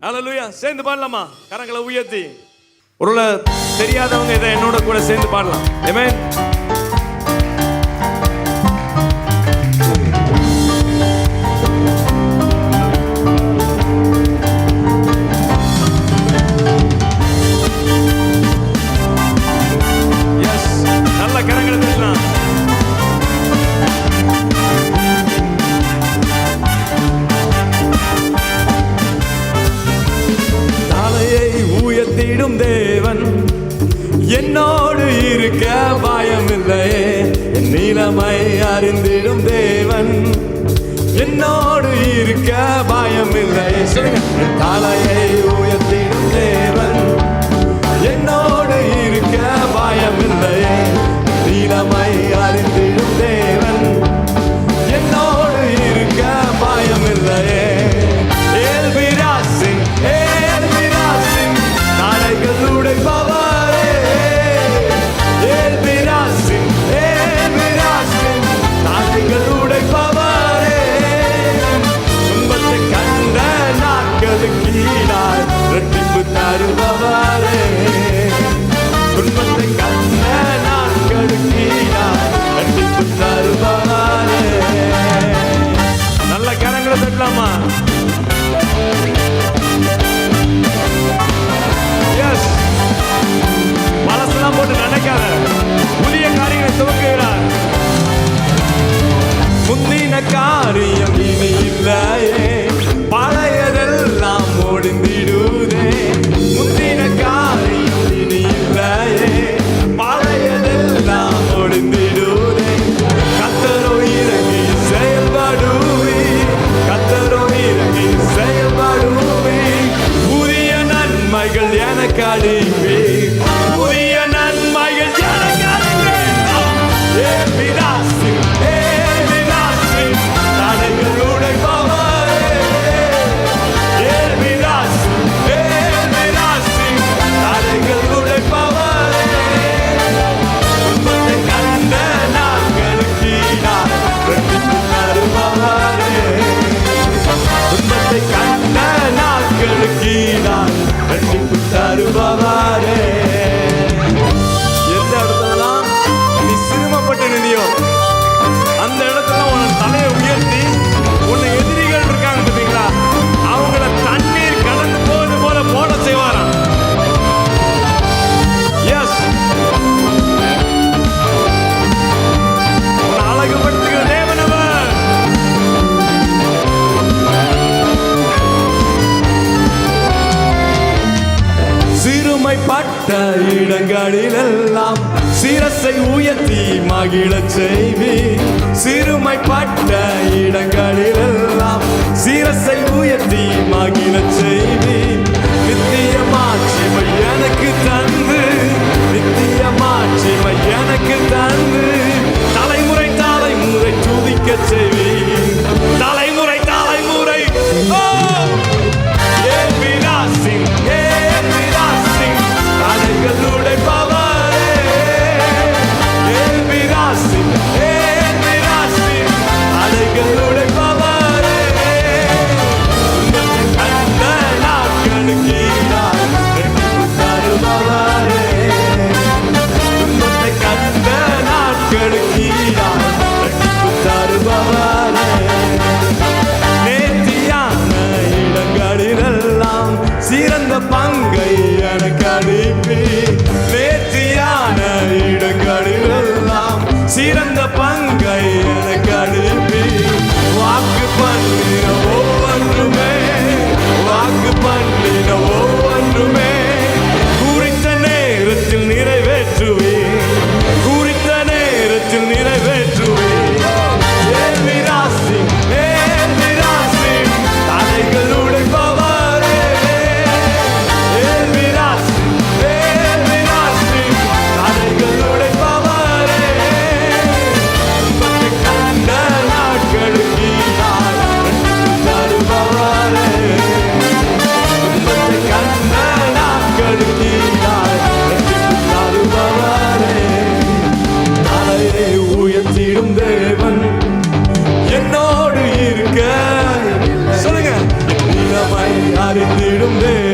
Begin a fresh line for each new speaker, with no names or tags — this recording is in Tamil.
ஹல்லேலூயா. சேர்ந்து பாடலாமா? கரங்களை உயர்த்தி. ஒருவேளை தெரியாதவங்க இதை என்னோட கூட சேர்ந்து பாடலாம். ஆமென். எஸ், நல்ல கரங்களை தட்டலாம். உயர்த்திடும் தேவன் என்னோடு இருக்க பயமில்லையே. என் நிலைமை அறிந்திடும் தேவன் என்னோடு இருக்க பயமில்லையே. சொல்லுங்க. தலையை உயர்த்திடும் தேவன் என்னோடு இருக்க பயமில்லையே. நிலைமை அறிந்திடும் தேவன் என்னோடு இருக்க பயமில்லையே. நல்ல கரங்களை தட்டலாமா? எஸ், மனசெல்லாம் போட்டு நினைக்காத, புதிய காரியங்களை துவக்குகிறார். முந்தின காரியம் இனி இல்லையே, பழையதெல்லாம் முடிந்திடுதே. முந்தின காரியம் இனி இல்லையே, பழையதெல்லாம் முடிந்திடுதே. கர்த்தரோ இறங்கி செயல்படுவே, கர்த்தரோ இறங்கி செயல்படுவே. புதிய நன்மைகள் எனக்கு அளிப்பே, புதிய நன்மைகள் எனக்கு அளிப்பே. எந்த இடத்துலலாம் நீ சிரமப்பட்டு நினையோ அந்த இடத்துல உன் தலையை உயர்த்தி உன்னை எதிரிகள் இருக்காங்க பார்த்தீங்களா, அவங்கள தண்ணீர் கடந்து போவது போல போட செய்வாராம். எஸ், அழகுபடுத்துகிற தேவன் அவர். சிறுமைப்பட்ட இடங்களிலெல்லாம் சிரசை உயர்த்தி மகிழச் செய்வி. சிறுமைப்பட்ட இடங்களிலெல்லாம் சிரசை உயர்த்தி மகிழச் செய்வி. நித்திய மாட்சிமை எனக்கு தந்து, நித்திய மாட்சிமை எனக்கு தந்து, தலைமுறை தலைமுறை துதிக்கச் செய்வி. தலைமுறை தலைமுறை சிறந்த பங்கை எனக்கு அளிப்பி. நேர்த்தியான இடங்களிலெல்லாம் சிறந்த பங்கை எனக்கு அளிப்பி. வாக்கு பண்ணின ஒவ்வொன்றுமே, வாக்கு பண்ணின ஒவ்வொன்றுமே குறித்த நேரத்தில் நிறைவேற்றுவே, குறித்த நேரத்தில் நிறைவேற்றுவே. தலைகள் உடைப்பவாரே, தலைகள் உடைப்பவாரே. கண்ட நாட்களுக்கு இருந்து